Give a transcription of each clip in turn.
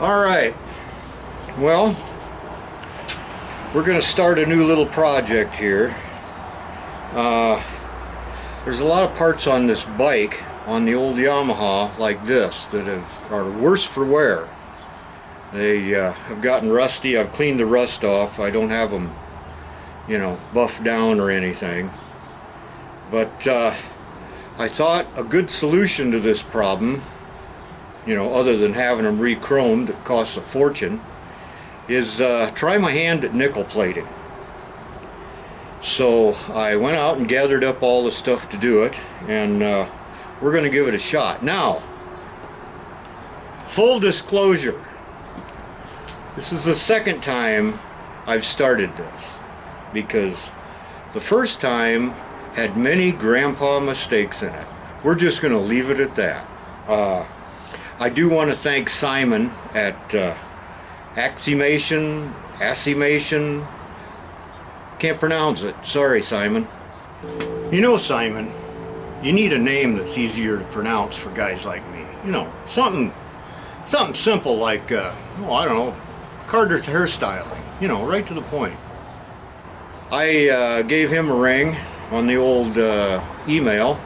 Alright, well, we're going to start a new little project here. There's a lot of parts on this bike, on the old Yamaha, like this, that are worse for wear. They have gotten rusty. I've cleaned the rust off. I don't have them, buffed down or anything. But I thought a good solution to this problem, other than having them re-chromed, that costs a fortune, is try my hand at nickel plating. So I went out and gathered up all the stuff to do it, and we're going to give it a shot. Now, full disclosure, this is the second time I've started this, because the first time had many grandpa mistakes in it. We're just going to leave it at that. I do want to thank Simon at Aximation, can't pronounce it. Sorry, Simon. Simon, you need a name that's easier to pronounce for guys like me. Something simple like, I don't know, Carter's hairstyling. Right to the point. I gave him a ring on the old email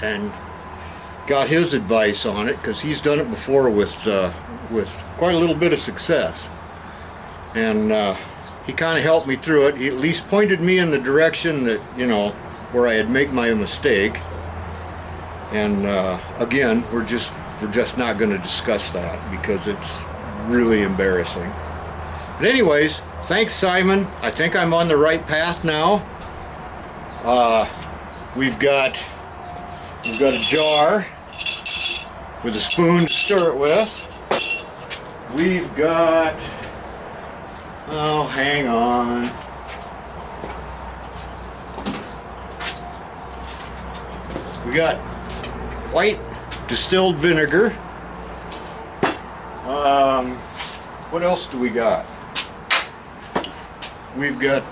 and got his advice on it, because he's done it before with quite a little bit of success, and he kind of helped me through it. He at least pointed me in the direction that where I had made my mistake, and again, we're just not going to discuss that because it's really embarrassing. But anyways, thanks, Simon. I think I'm on the right path now. We've got a jar with a spoon to stir it with. We've got, oh, hang on. We got white distilled vinegar. What else do we got? We've got,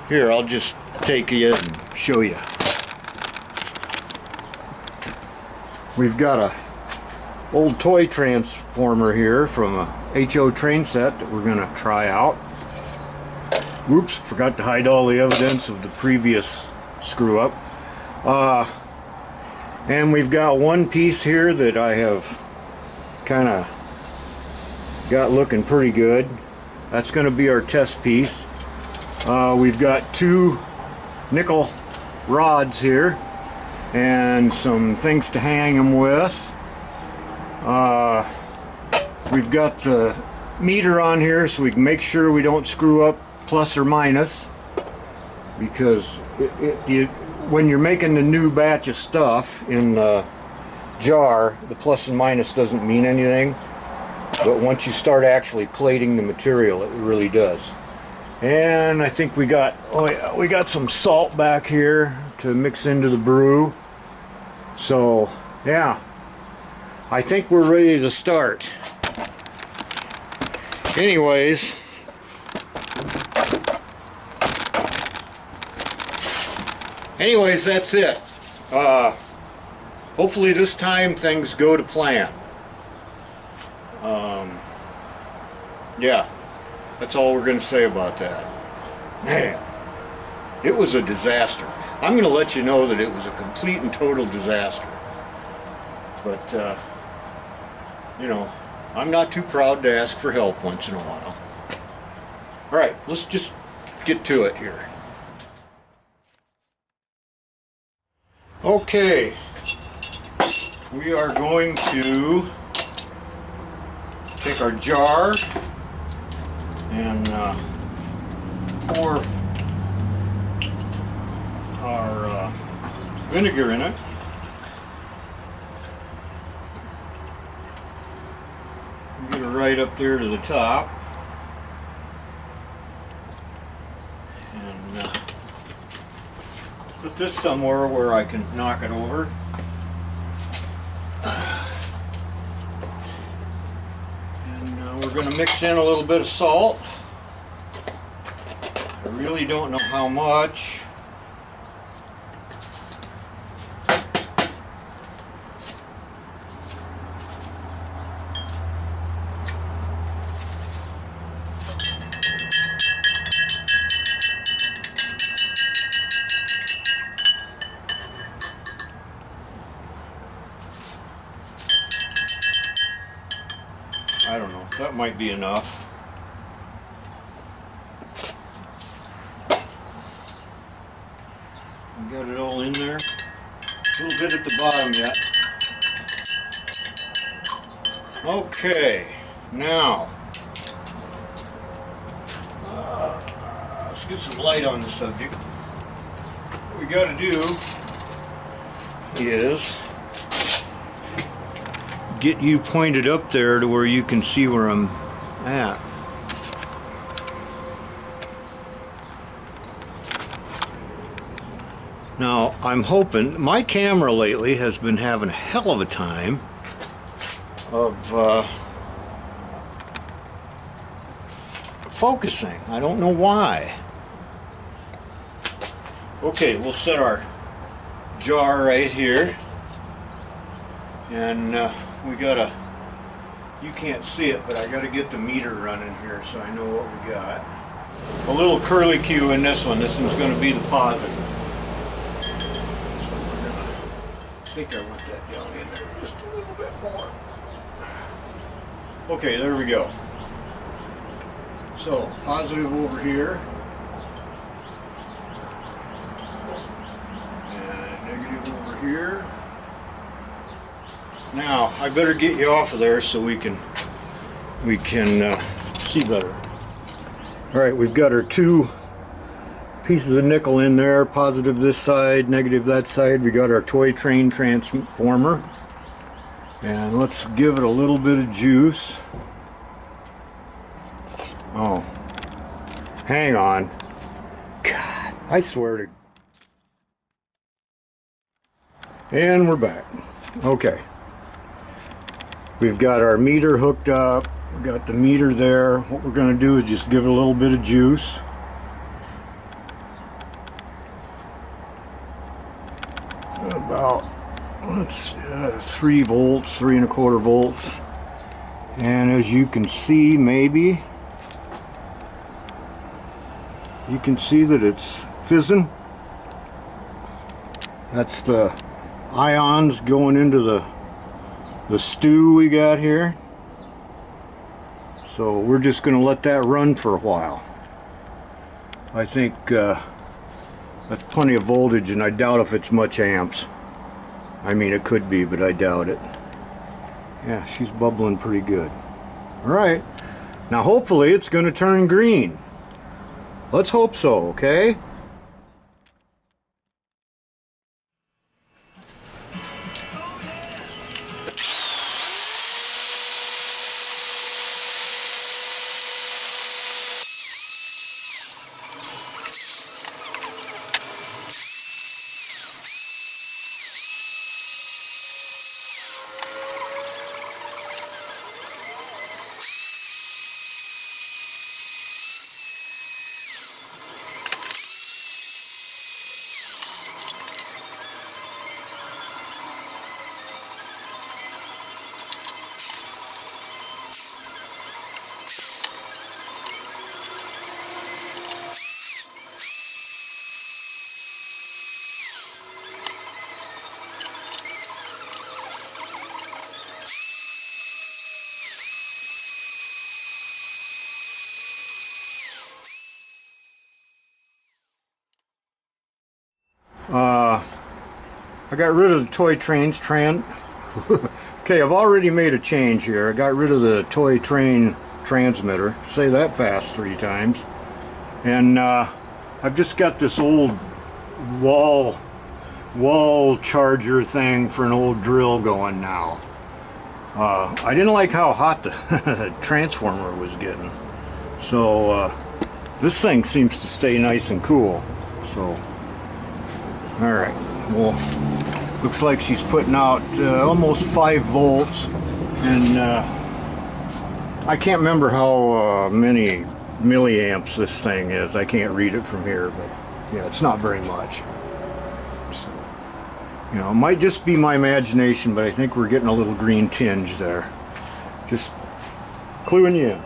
here, I'll just take you and show you. We've got a old toy transformer here from a HO train set that we're going to try out. Whoops, forgot to hide all the evidence of the previous screw up. And we've got one piece here that I have kind of got looking pretty good. That's going to be our test piece. We've got two nickel rods here and some things to hang them with. We've got the meter on here so we can make sure we don't screw up plus or minus, because when you're making the new batch of stuff in the jar, the plus and minus doesn't mean anything, but once you start actually plating the material, it really does. And I think we got some salt back here to mix into the brew. So yeah, I think we're ready to start. Anyways, that's it. Hopefully this time things go to plan. Yeah, that's all we're going to say about that. Man, it was a disaster. I'm going to let you know that it was a complete and total disaster. But, I'm not too proud to ask for help once in a while. Alright, let's just get to it here. Okay, we are going to take our jar and pour our vinegar in it. Get it right up there to the top, and put this somewhere where I can knock it over. And we're going to mix in a little bit of salt. I really don't know how much. I don't know, that might be enough. Got it all in there. A little bit at the bottom yet. Okay, now let's get some light on the subject. What we got to do is get you pointed up there to where you can see where I'm at. Now, I'm hoping, my camera lately has been having a hell of a time of focusing. I don't know why. Okay, we'll set our jar right here. And we gotta, you can't see it, but I gotta get the meter running here so I know what we got. A little curly Q in this one. This one's gonna be the positive. I think I want that down in there just a little bit more. Okay, there we go. So, positive over here. And negative over here. Now, I better get you off of there so we can see better. Alright, we've got our two pieces of nickel in there, positive this side, negative that side. We got our toy train transformer, and let's give it a little bit of juice. Oh, hang on. God, I swear to. And we're back. Okay, we've got our meter hooked up. We got the meter there. What we're going to do is just give it a little bit of juice. About 3 volts, 3 1/4 volts, and as you can see, maybe you can see that it's fizzing. That's the ions going into the stew we got here. So we're just going to let that run for a while. I think that's plenty of voltage, and I doubt if it's much amps. I mean, it could be, but I doubt it. Yeah, she's bubbling pretty good. Alright, now hopefully it's going to turn green. Let's hope so, okay? I got rid of the toy trains okay, I've already made a change here. I got rid of the toy train transmitter. Say that fast 3 times. And I've just got this old wall charger thing for an old drill going now. I didn't like how hot the transformer was getting. So this thing seems to stay nice and cool. So alright, well, looks like she's putting out almost 5 volts, and I can't remember how many milliamps this thing is. I can't read it from here, but yeah, it's not very much. So, you know, it might just be my imagination, but I think we're getting a little green tinge there. Just cluing you in.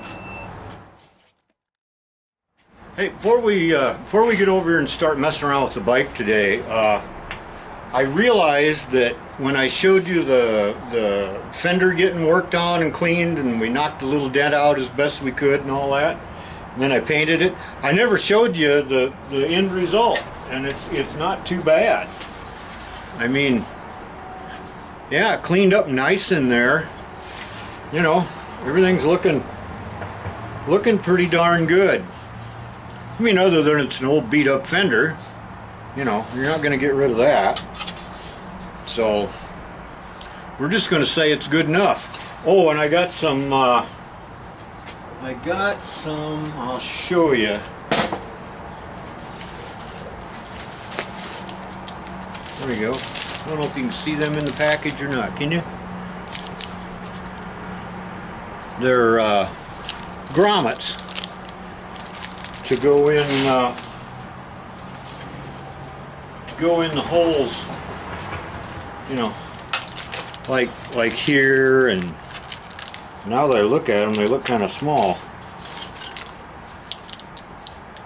Hey, before we get over here and start messing around with the bike today, I realized that when I showed you the fender getting worked on and cleaned, and we knocked the little dent out as best we could and all that, and then I painted it, I never showed you the end result, and it's not too bad. I mean, yeah, it cleaned up nice in there. You know, everything's looking pretty darn good. I mean, other than it's an old beat up fender, you know, you're not going to get rid of that. So we're just going to say it's good enough. Oh, and I got some, I'll show you. There we go. I don't know if you can see them in the package or not. Can you? They're grommets to go in the holes, you know, like here, and now that I look at them, they look kind of small.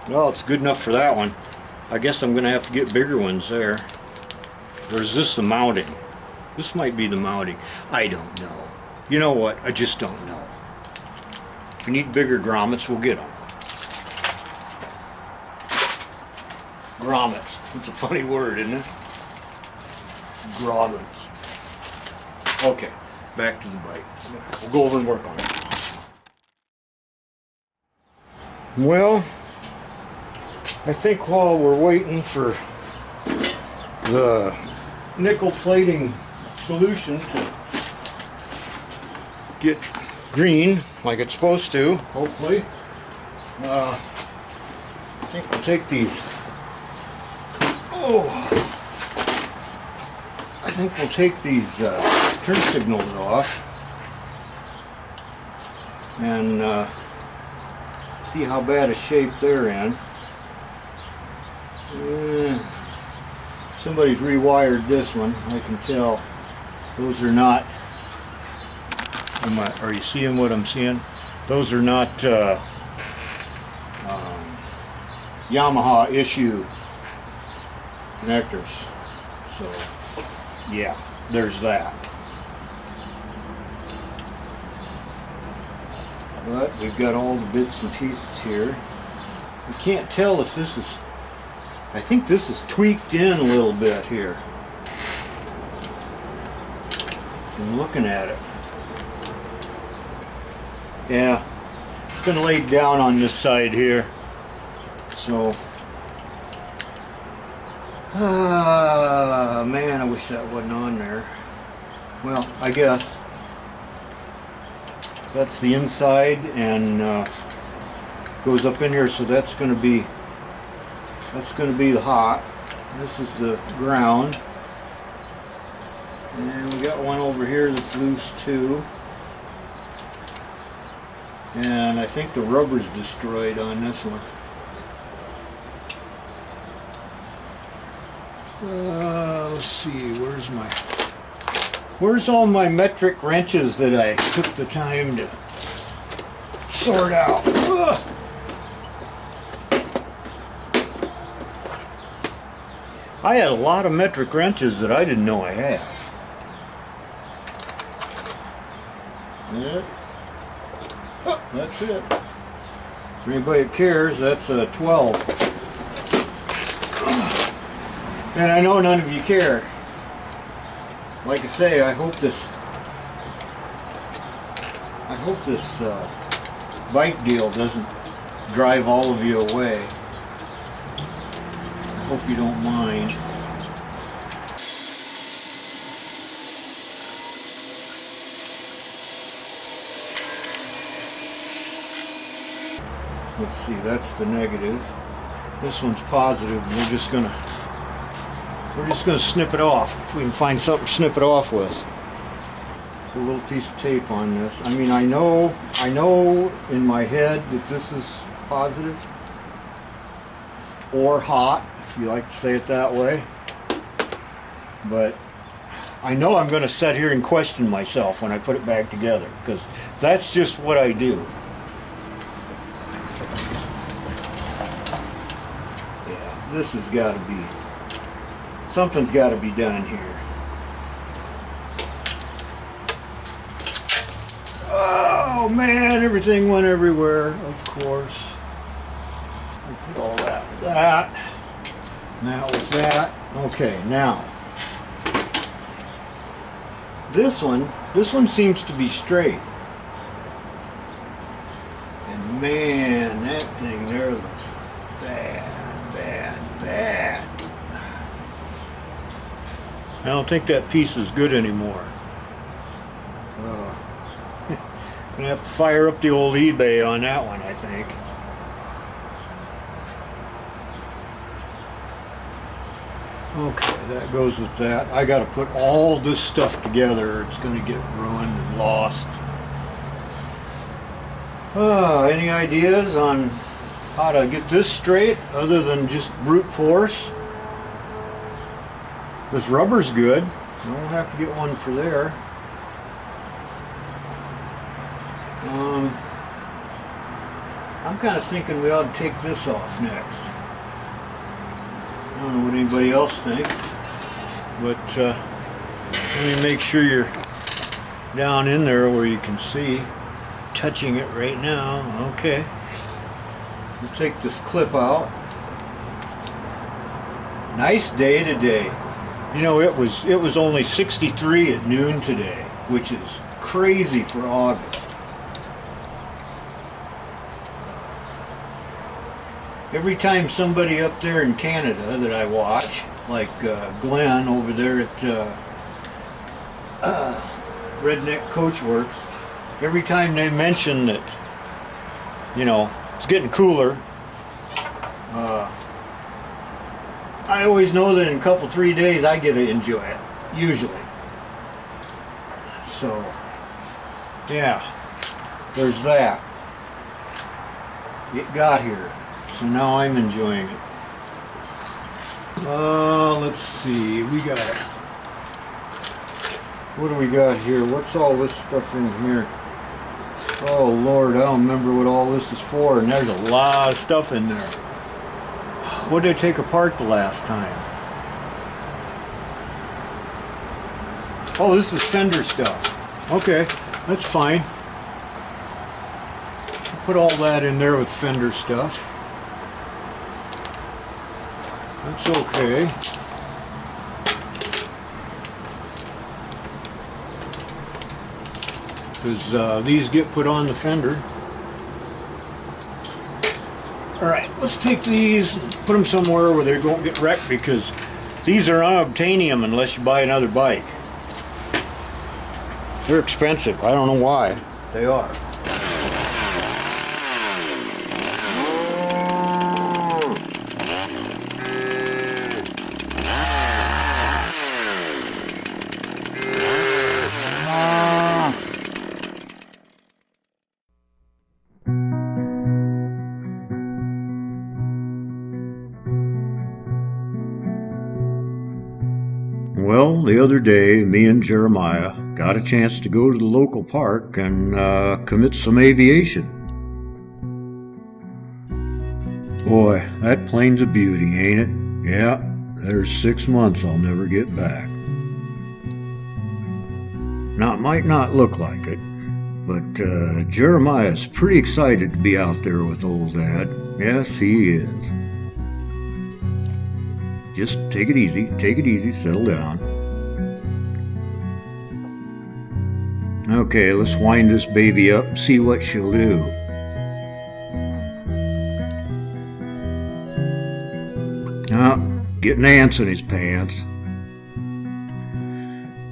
Well, it's good enough for that one. I guess I'm gonna have to get bigger ones there. Or is this the mounting? This might be the mounting. I don't know. You know what? I just don't know. If you need bigger grommets, we'll get them. Grommets. It's a funny word, isn't it? Grommets. Okay, back to the bike. We'll go over and work on it. Well, I think while we're waiting for the nickel plating solution to get green like it's supposed to, hopefully, I think we'll take these. I think we'll take these turn signals off and see how bad a shape they're in. Somebody's rewired this one, I can tell. Those are not, are you seeing what I'm seeing? Those are not Yamaha issue connectors. So yeah, there's that. But we've got all the bits and pieces here. I can't tell if this is, I think this is tweaked in a little bit here. I'm looking at it. Yeah, it's been laid down on this side here. So, man, I wish that wasn't on there. Well, I guess that's the inside, and goes up in here, so that's going to be the hot. This is the ground, and we got one over here that's loose too. And I think the rubber's destroyed on this one. Let's see, where's all my metric wrenches that I took the time to sort out? Ugh. I had a lot of metric wrenches that I didn't know I had. Yeah. Oh, that's it. For anybody that cares, that's a 12. And I know none of you care. Like I say, I hope this bike deal doesn't drive all of you away. I hope you don't mind. Let's see, that's the negative. This one's positive. We're just gonna snip it off if we can find something to snip it off with. So a little piece of tape on this. I mean, I know in my head that this is positive or hot, if you like to say it that way. But I know I'm going to sit here and question myself when I put it back together, because that's just what I do. Yeah, this has got to be Something's got to be done here. Oh man, everything went everywhere, of course. I put all that with that. And that was that. Okay, now. This one seems to be straight. And man, that thing there looks bad, bad, bad. I don't think that piece is good anymore. Gonna have to fire up the old eBay on that one, I think. Okay, that goes with that. I gotta put all this stuff together. It's gonna get ruined and lost. Any ideas on how to get this straight other than just brute force? This rubber's good. I don't have to get one for there. I'm kind of thinking we ought to take this off next. I don't know what anybody else thinks, but let me make sure you're down in there where you can see. Touching it right now. Okay. We'll take this clip out. Nice day today. You know, it was only 63 at noon today, which is crazy for August. Every time somebody up there in Canada that I watch, like Glenn over there at Redneck Coachworks, every time they mention that, you know, it's getting cooler, I always know that in a couple, 3 days I get to enjoy it, usually. So, yeah, there's that. It got here. So now I'm enjoying it. Let's see. We got, what do we got here? What's all this stuff in here? Oh Lord, I don't remember what all this is for, and there's a lot of stuff in there. What did I take apart the last time? Oh, this is Fender stuff. Okay, that's fine. Put all that in there with Fender stuff. That's okay. Because these get put on the Fender. Alright, let's take these and put them somewhere where they won't get wrecked, because these are unobtainium unless you buy another bike. They're expensive. I don't know why. They are. Well, the other day, me and Jeremiah got a chance to go to the local park and commit some aviation. Boy, that plane's a beauty, ain't it? Yeah, there's 6 months I'll never get back. Now, it might not look like it, but Jeremiah's pretty excited to be out there with old Dad. Yes, he is. Just take it easy, settle down. Okay, let's wind this baby up and see what she'll do. Now, getting ants in his pants.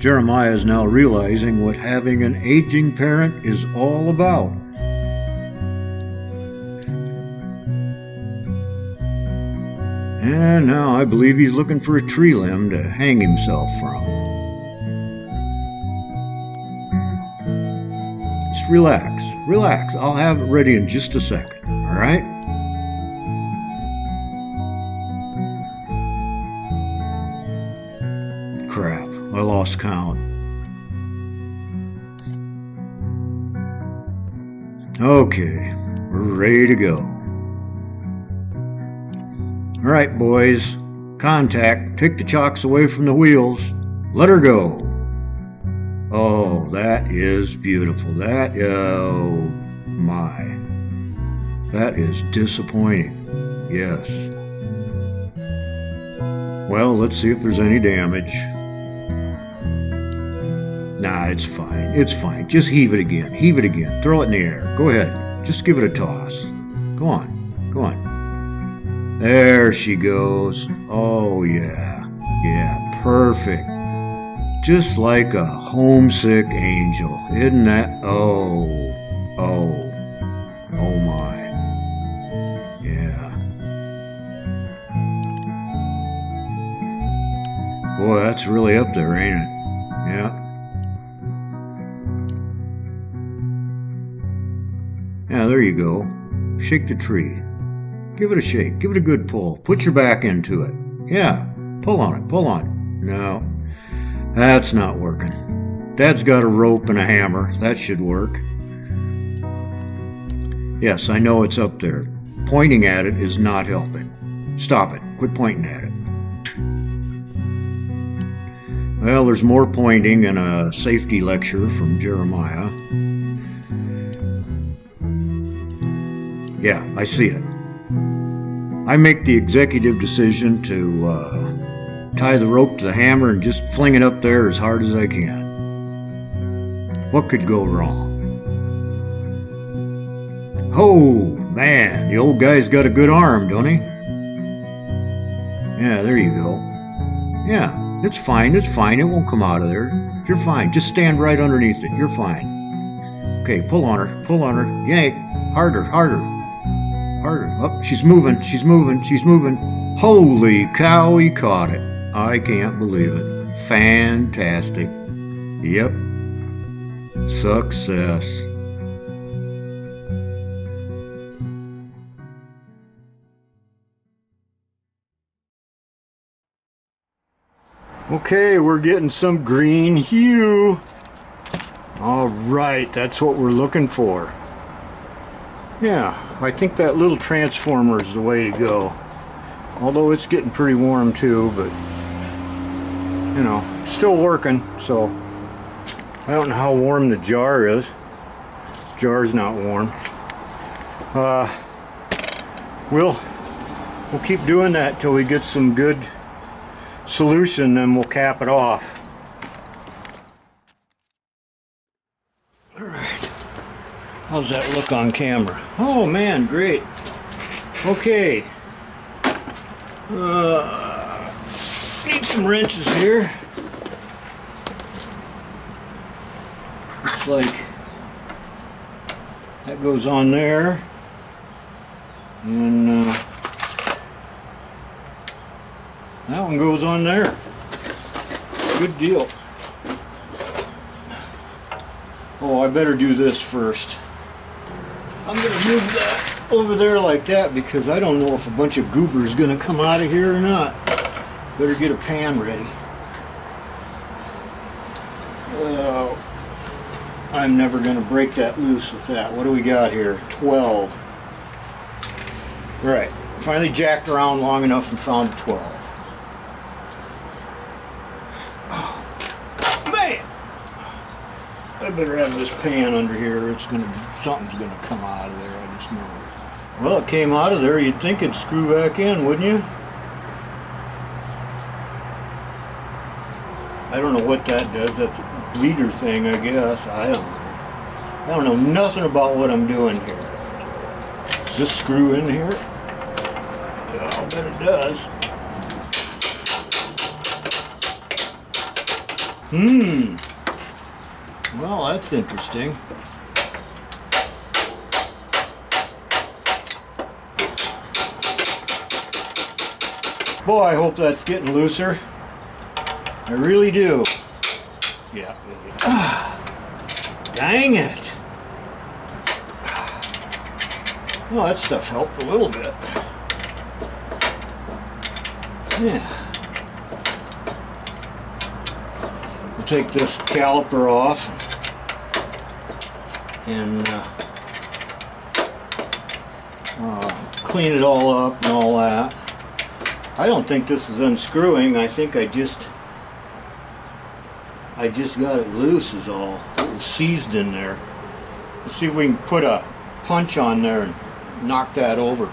Jeremiah is now realizing what having an aging parent is all about. And now I believe he's looking for a tree limb to hang himself from. Just relax. I'll have it ready in just a second, alright? Crap, I lost count. Okay, we're ready to go. Alright, boys, Contact. Take the chocks away from the wheels. Let her go. Oh, that is beautiful. Oh my. That is disappointing. Yes. Well, let's see if there's any damage. Nah, it's fine. It's fine. Just heave it again. Heave it again. Throw it in the air. Go ahead. Just give it a toss. Go on. Go on. There she goes. Oh, yeah. Yeah, perfect. Just like a homesick angel. Isn't that? Oh. Oh. Oh, my. Yeah. Boy, that's really up there, ain't it? Yeah. Yeah, there you go. Shake the tree. Give it a shake. Give it a good pull. Put your back into it. Yeah. Pull on it. Pull on it. No. That's not working. Dad's got a rope and a hammer. That should work. Yes, I know it's up there. Pointing at it is not helping. Stop it. Quit pointing at it. Well, there's more pointing in a safety lecture from Jeremiah. Yeah, I see it. I make the executive decision to tie the rope to the hammer and just fling it up there as hard as I can. What could go wrong? Oh, man, the old guy's got a good arm, don't he? Yeah, there you go. Yeah, it's fine, it's fine. It won't come out of there. You're fine. Just stand right underneath it. You're fine. Okay, pull on her. Pull on her. Yank. Harder, harder. Harder. Oh, she's moving. She's moving. She's moving. Holy cow, he caught it. I can't believe it. Fantastic. Yep. Success. Okay, we're getting some green hue. All right, that's what we're looking for. Yeah, I think that little transformer is the way to go. Although it's getting pretty warm too, but you know, still working, so I don't know how warm the jar is. The jar's not warm. We'll keep doing that till we get some good solution, then we'll cap it off. All right. How's that look on camera? Oh man, great. Okay. Need some wrenches here. Looks like that goes on there. And that one goes on there. Good deal. Oh, I better do this first. I'm going to move that over there like that because I don't know if a bunch of goober is going to come out of here or not. Better get a pan ready. I'm never going to break that loose with that. What do we got here? 12. Right. Finally jacked around long enough and found 12. Oh, man! I better have this pan under here. Something's gonna come out of there. I just know it. Well, it came out of there. You'd think it'd screw back in, wouldn't you? I don't know what that does. That's a bleeder thing, I guess. I don't know. I don't know nothing about what I'm doing here. Does this screw in here? Yeah, I'll bet it does. Well, that's interesting. Boy, I hope that's getting looser. I really do. Yeah. Dang it. Well, that stuff helped a little bit. Yeah. We'll take this caliper off and clean it all up and all that. I don't think this is unscrewing. I think I just got it loose is all. It was seized in there. Let's see if we can put a punch on there and knock that over.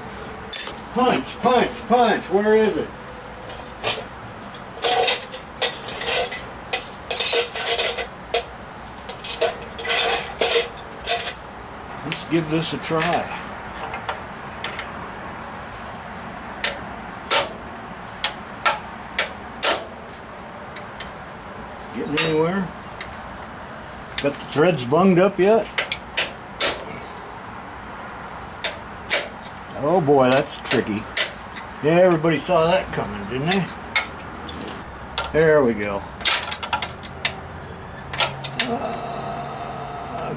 Punch, punch, punch. Where is it? Let's give this a try. Getting anywhere? Got the threads bunged up yet? Oh boy, that's tricky. Yeah, everybody saw that coming, didn't they? There we go.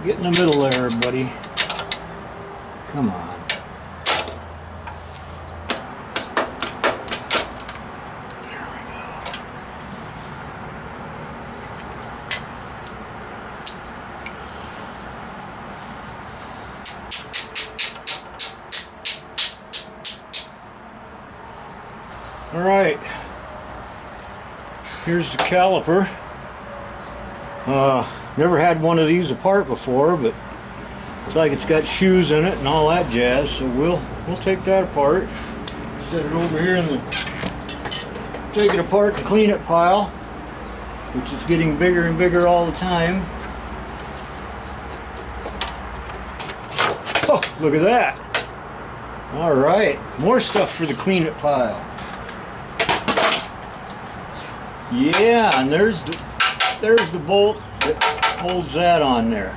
Get in the middle there, buddy. Come on. There we go. All right. Here's the caliper. Never had one of these apart before, but it's like it's got shoes in it and all that jazz, so we'll take that apart, set it over here in the take it apart and clean it pile, which is getting bigger and bigger all the time. Oh, look at that. All right, more stuff for the clean it pile. Yeah, and there's the bolt that holds that on there.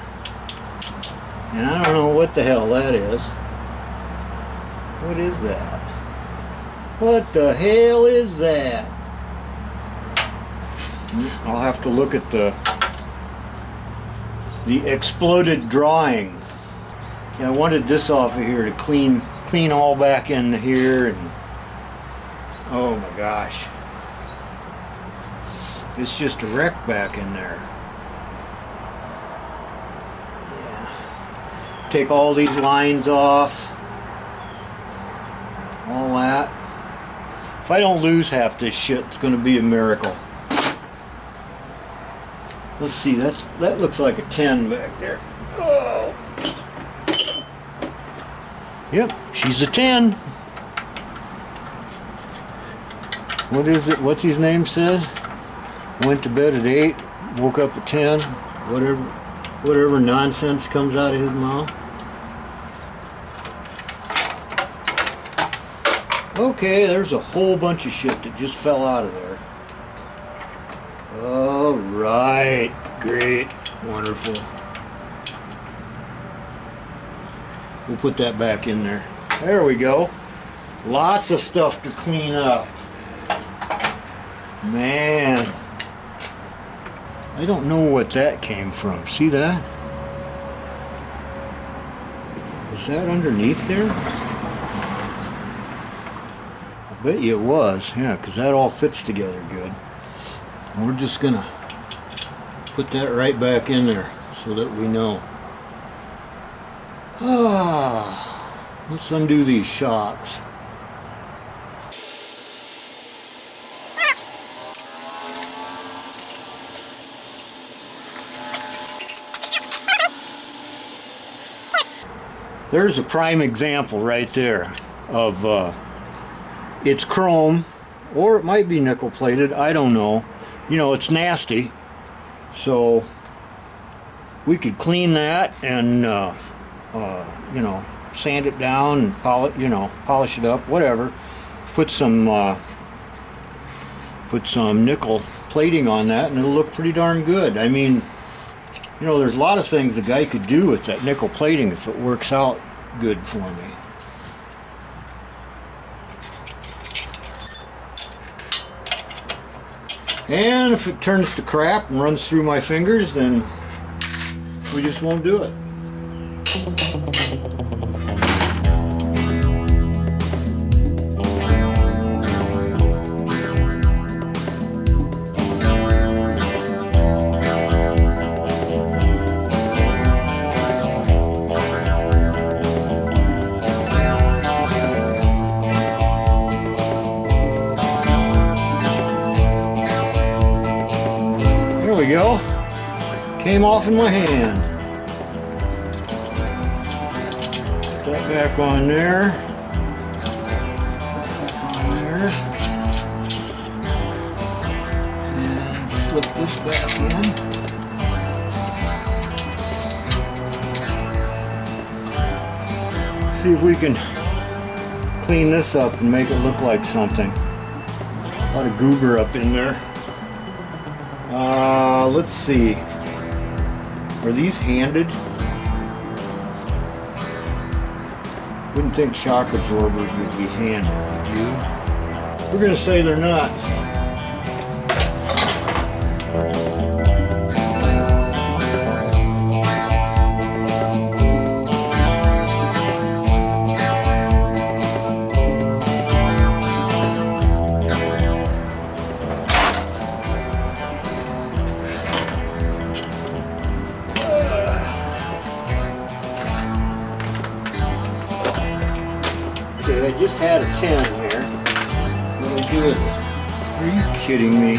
And I don't know what the hell that is. What is that? What the hell is that? I'll have to look at the exploded drawing. Yeah, I wanted this off of here to clean all back into here, and oh my gosh. It's just a wreck back in there. Yeah. Take all these lines off. All that. If I don't lose half this shit, it's going to be a miracle. Let's see, that looks like a 10 back there. Oh. Yep, she's a 10. What is it? What's his name says? Went to bed at 8, woke up at 10, whatever nonsense comes out of his mouth. Okay, there's a whole bunch of shit that just fell out of there. All right, great, wonderful. We'll put that back in there. There we go. Lots of stuff to clean up. Man. I don't know what that came from. See that? Was that underneath there? I bet you it was. Yeah, because that all fits together good. And we're just going to put that right back in there so that we know. Let's undo these shocks. There's a prime example right there of it's chrome, or it might be nickel plated, I don't know. You know, it's nasty, so we could clean that and you know, sand it down and polish it up, whatever. Put some nickel plating on that and it'll look pretty darn good. I mean, you know, there's a lot of things the guy could do with that nickel plating if it works out good for me. And if it turns to crap and runs through my fingers, then we just won't do it. came off in my hand. Put that back on there. Back on there. And slip this back in. See if we can clean this up and make it look like something. A lot of goober up in there. Let's see. Are these handed? Wouldn't think shock absorbers would be handed, would you? We're gonna say they're not. Okay, I just had a 10 here. What do I do with it? Are you kidding me?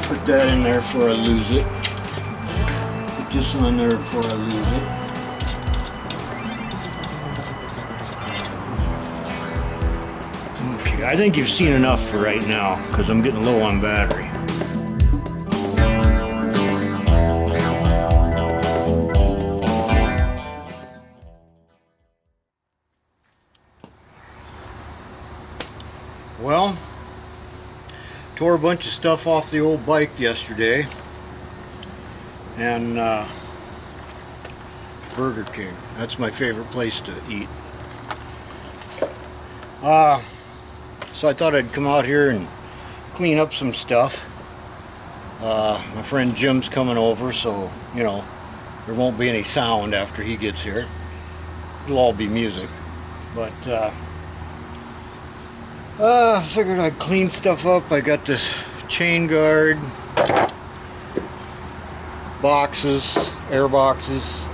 Put that in there before I lose it. Put this on there before I lose it. Okay, I think you've seen enough for right now because I'm getting low on battery. Well, tore a bunch of stuff off the old bike yesterday, and Burger King, that's my favorite place to eat. So I thought I'd come out here and clean up some stuff. My friend Jim's coming over, so you know there won't be any sound after he gets here. It'll all be music, but figured I'd clean stuff up. I got this chain guard, boxes, air boxes.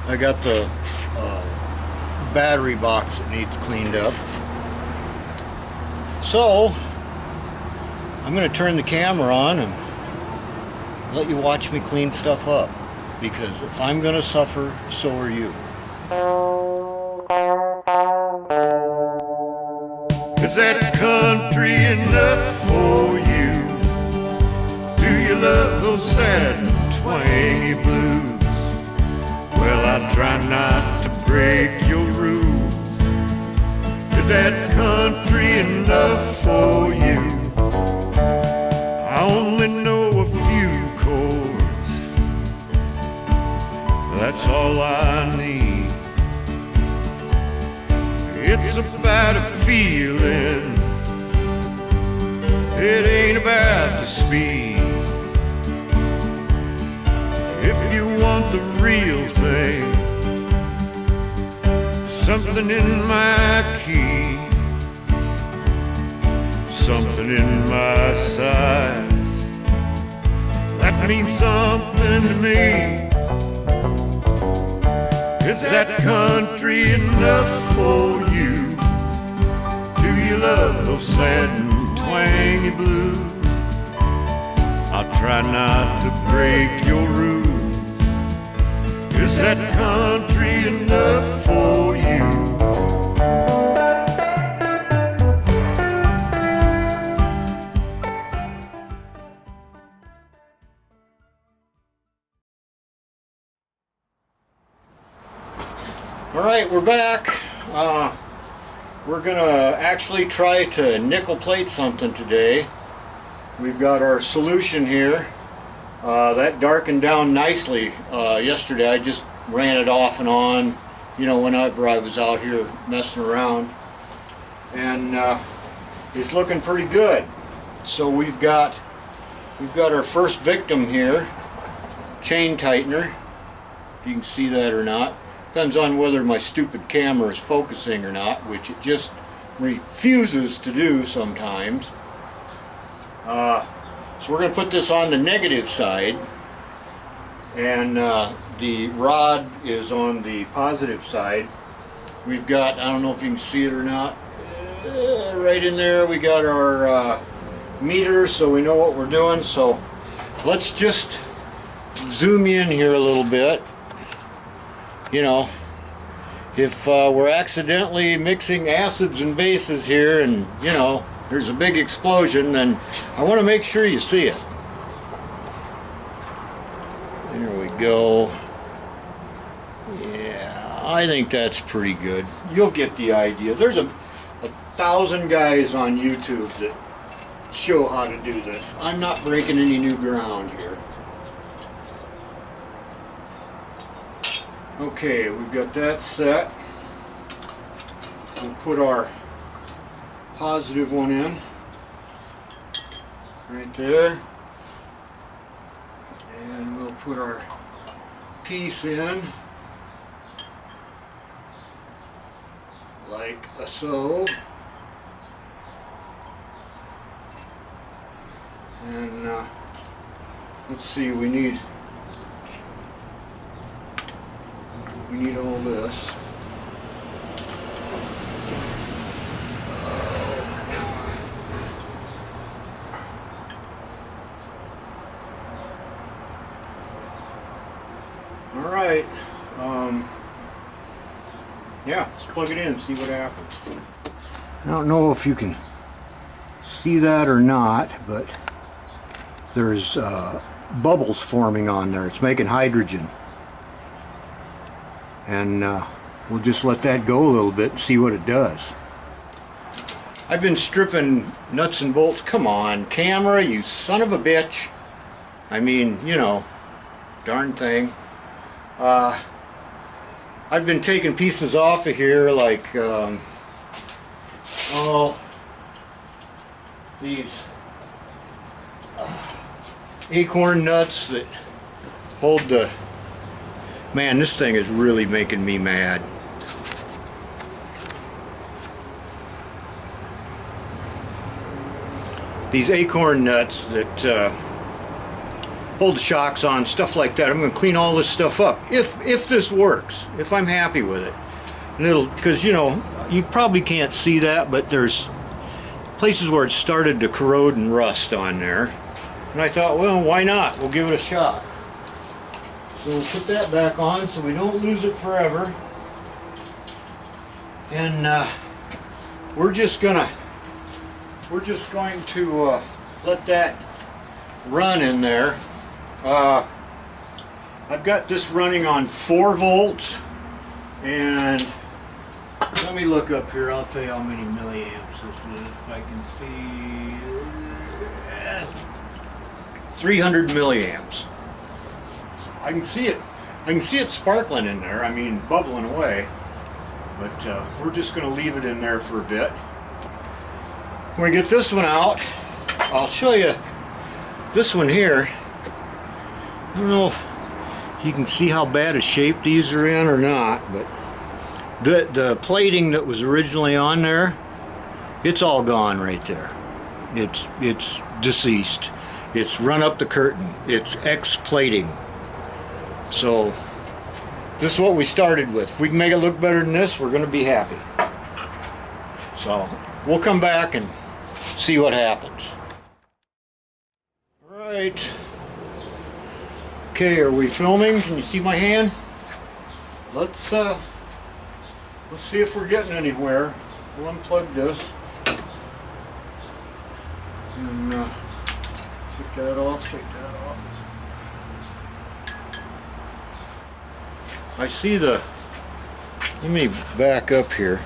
I got the battery box that needs cleaned up. So I'm going to turn the camera on and let you watch me clean stuff up, because if I'm going to suffer, so are you. Is that country enough for you? Do you love those sad and twangy blues? Well, I try not to break your rules. Is that country enough for you? I only know a few chords. That's all I need. It's about a feeling. It ain't about the speed. If you want the real thing, something in my key, something in my size, that means something to me. Is that country enough for you? Do you love those sad and twangy blues? I'll try not to break your rules. Is that country enough for you? Alright, we're back. We're gonna actually try to nickel plate something today. We've got our solution here. That darkened down nicely yesterday. I just ran it off and on, you know, whenever I was out here messing around. And it's looking pretty good. So we've got our first victim here, chain tightener, if you can see that or not. Depends on whether my stupid camera is focusing or not, which it just refuses to do sometimes. So we're going to put this on the negative side, and the rod is on the positive side. We've got, I don't know if you can see it or not, right in there we got our meter, so we know what we're doing. So let's just zoom in here a little bit. You know, if we're accidentally mixing acids and bases here and, you know, there's a big explosion, then I want to make sure you see it. There we go. Yeah, I think that's pretty good. You'll get the idea. There's a 1,000 guys on YouTube that show how to do this. I'm not breaking any new ground here. Okay, we've got that set. We'll put our positive one in right there, and we'll put our piece in like so, and let's see, we need all this. Alright, yeah, let's plug it in and see what happens. I don't know if you can see that or not, but there's bubbles forming on there. It's making hydrogen. And we'll just let that go a little bit and see what it does. I've been stripping nuts and bolts. Come on, camera, you son of a bitch. I mean, you know, darn thing. I've been taking pieces off of here like, these acorn nuts that hold the... Man, this thing is really making me mad. These acorn nuts that hold the shocks on, stuff like that. I'm going to clean all this stuff up if this works, if I'm happy with it. And it'll, because, you know, you probably can't see that, but there's places where it started to corrode and rust on there. And I thought, well, why not? We'll give it a shot. So we'll put that back on so we don't lose it forever. And we're just going to let that run in there. I've got this running on 4 volts, and let me look up here. I'll tell you how many milliamps this is, if I can see. 300 milliamps. I can see it. I can see it sparkling in there. I mean, bubbling away. But we're just going to leave it in there for a bit. When we get this one out, I'll show you this one here. I don't know if you can see how bad a shape these are in or not, but the plating that was originally on there, it's all gone right there. It's deceased. It's run up the curtain. It's X-plating. So this is what we started with. If we can make it look better than this, we're going to be happy. So we'll come back and see what happens. All right. Okay, are we filming? Can you see my hand? Let's see if we're getting anywhere. We'll unplug this and take that off. Take that off. I see the. Let me back up here.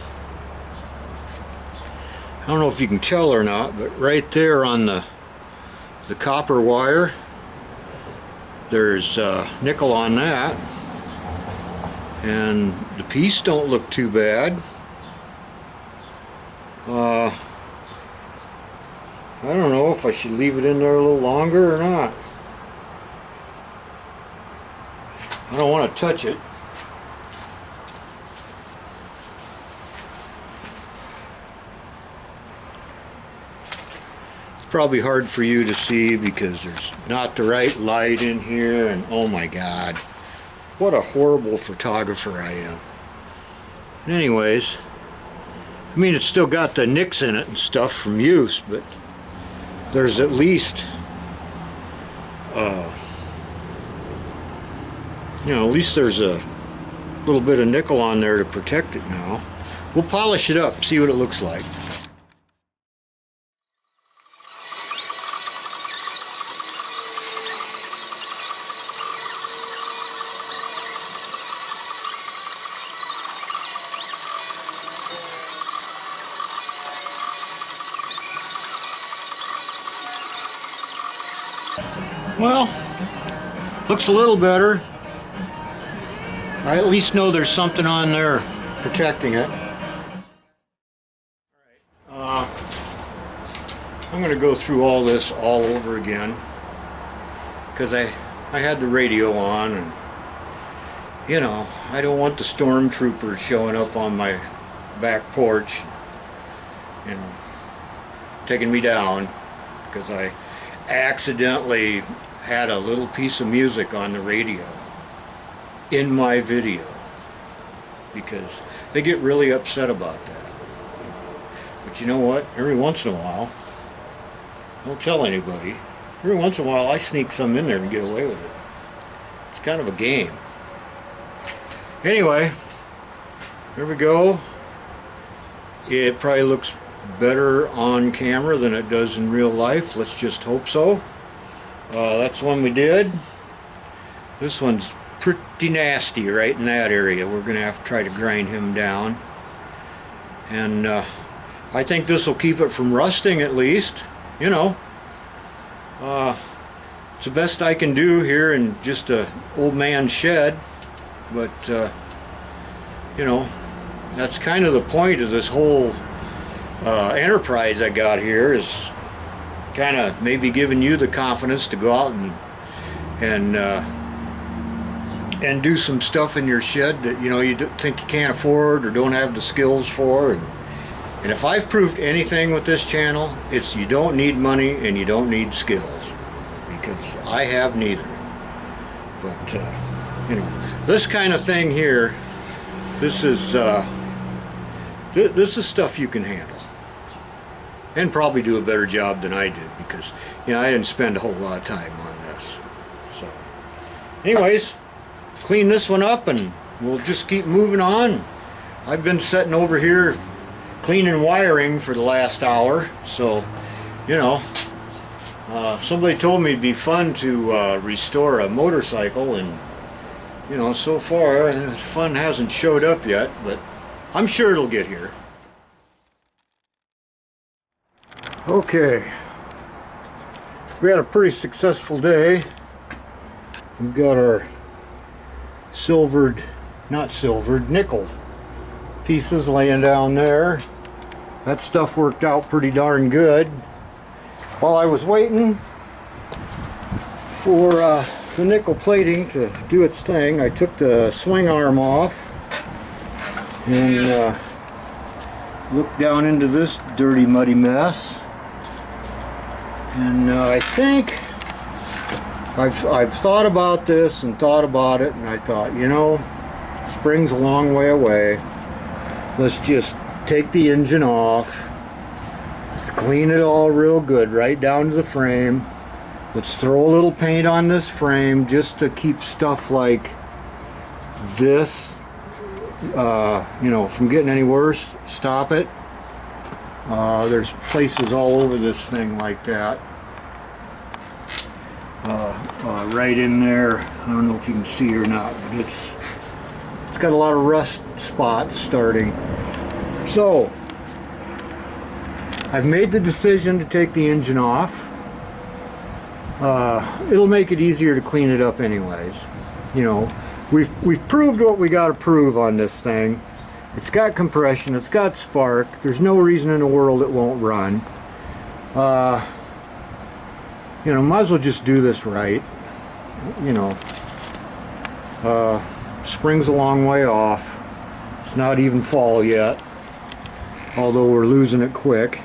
I don't know if you can tell or not, but right there on the copper wire, there's nickel on that, and the piece don't look too bad. I don't know if I should leave it in there a little longer or not. I don't want to touch it. Probably hard for you to see because there's not the right light in here, and oh my god, what a horrible photographer I am. But anyways, I mean, it's still got the nicks in it and stuff from use, but there's at least you know, at least there's a little bit of nickel on there to protect it now. We'll polish it up, see what it looks like. Well, looks a little better. I at least know there's something on there protecting it. Alright, I'm going to go through all this all over again because I had the radio on, and you know, I don't want the stormtroopers showing up on my back porch, you know, taking me down because I accidentally had a little piece of music on the radio in my video, because they get really upset about that. But you know what? Every once in a while, don't tell anybody, every once in a while I sneak some in there and get away with it. It's kind of a game. Anyway, there we go. It probably looks better on camera than it does in real life. Let's just hope so. That's one we did. This one's pretty nasty right in that area. We're gonna have to try to grind him down, and I think this will keep it from rusting, at least, you know. It's the best I can do here in just a old man shed, but you know, that's kind of the point of this whole enterprise I got here, is kind of maybe giving you the confidence to go out and do some stuff in your shed that, you know, you think you can't afford or don't have the skills for. And if I've proved anything with this channel, it's you don't need money and you don't need skills, because I have neither. But you know, this kind of thing here, this is stuff you can handle, and probably do a better job than I did, because, you know, I didn't spend a whole lot of time on this. So anyways, clean this one up and we'll just keep moving on. I've been sitting over here cleaning wiring for the last hour, so, you know, somebody told me it'd be fun to restore a motorcycle, and, you know, so far this fun hasn't showed up yet, but I'm sure it'll get here. Okay, we had a pretty successful day. We've got our silvered, not silvered, nickel pieces laying down there. That stuff worked out pretty darn good. While I was waiting for the nickel plating to do its thing, I took the swing arm off and looked down into this dirty, muddy mess. And I think I've thought about this and thought about it, and I thought, you know, spring's a long way away. Let's just take the engine off. Let's clean it all real good, right down to the frame. Let's throw a little paint on this frame just to keep stuff like this, you know, from getting any worse. Stop it. There's places all over this thing like that. Right in there. I don't know if you can see or not, but it's got a lot of rust spots starting. So I've made the decision to take the engine off. It'll make it easier to clean it up anyways. You know, we've proved what we got to prove on this thing. It's got compression, it's got spark. There's no reason in the world it won't run. You know, might as well just do this right. You know, spring's a long way off. It's not even fall yet, although we're losing it quick.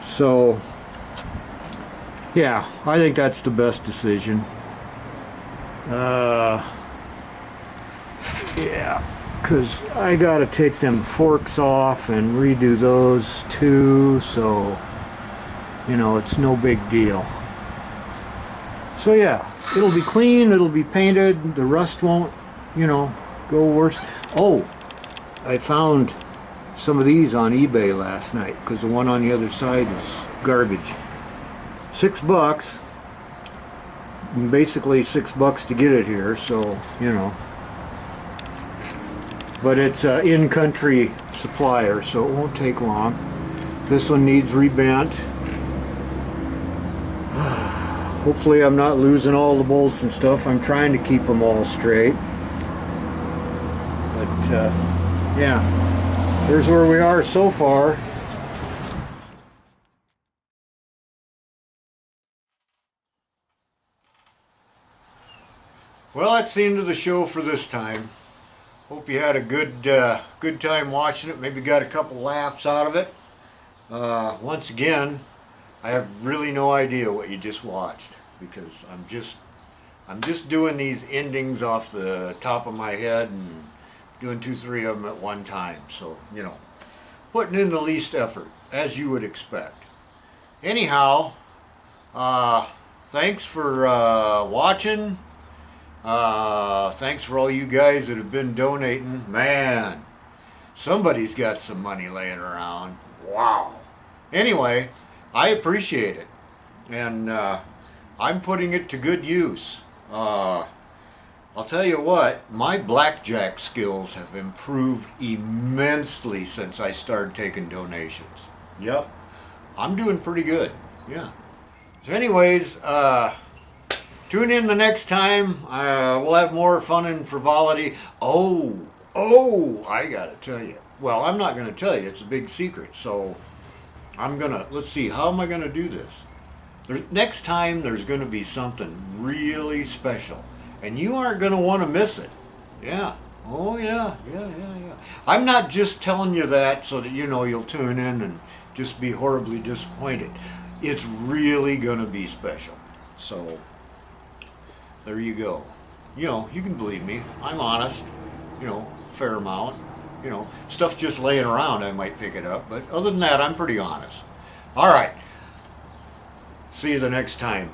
So yeah, I think that's the best decision. Yeah, because I gotta take them forks off and redo those too, so, you know, it's no big deal. So yeah, it'll be clean, it'll be painted, the rust won't, you know, go worse. Oh, I found some of these on eBay last night because the one on the other side is garbage. $6, basically $6 to get it here, so you know. But it's an in-country supplier, so it won't take long. This one needs rebent. Hopefully I'm not losing all the bolts and stuff. I'm trying to keep them all straight. But yeah, here's where we are so far. Well, that's the end of the show for this time. Hope you had a good time watching it. Maybe got a couple laughs out of it. Once again, I have really no idea what you just watched because I'm just doing these endings off the top of my head and doing 2-3 of them at one time. So you know, putting in the least effort as you would expect. Anyhow, thanks for watching. Thanks for all you guys that have been donating. Man, somebody's got some money laying around. Wow. Anyway, I appreciate it. And I'm putting it to good use. I'll tell you what, my blackjack skills have improved immensely since I started taking donations. Yep. I'm doing pretty good. Yeah. So anyways, tune in the next time. We'll have more fun and frivolity. Oh, I gotta tell you. Well, I'm not gonna tell you. It's a big secret. So let's see, how am I gonna do this? Next time there's gonna be something really special. And you aren't gonna wanna miss it. Yeah. Oh yeah. I'm not just telling you that so that you know you'll tune in and just be horribly disappointed. It's really gonna be special. So there you go. You know, you can believe me. I'm honest. You know, fair amount. You know, stuff's just laying around, I might pick it up. But other than that, I'm pretty honest. All right. See you the next time.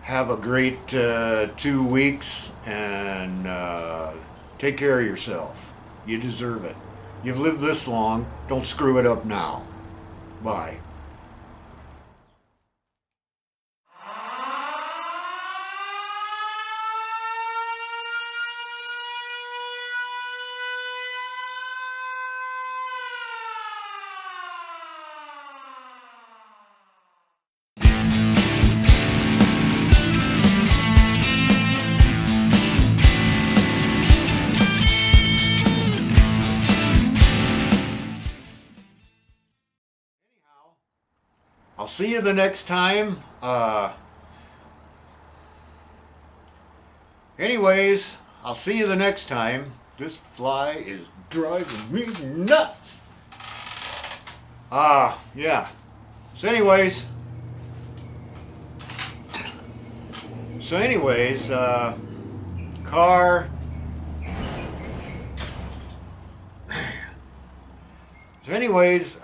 Have a great 2 weeks and take care of yourself. You deserve it. You've lived this long. Don't screw it up now. Bye. I'll see you the next time. Anyways, I'll see you the next time. This fly is driving me nuts. Yeah. So anyways, car. So anyways,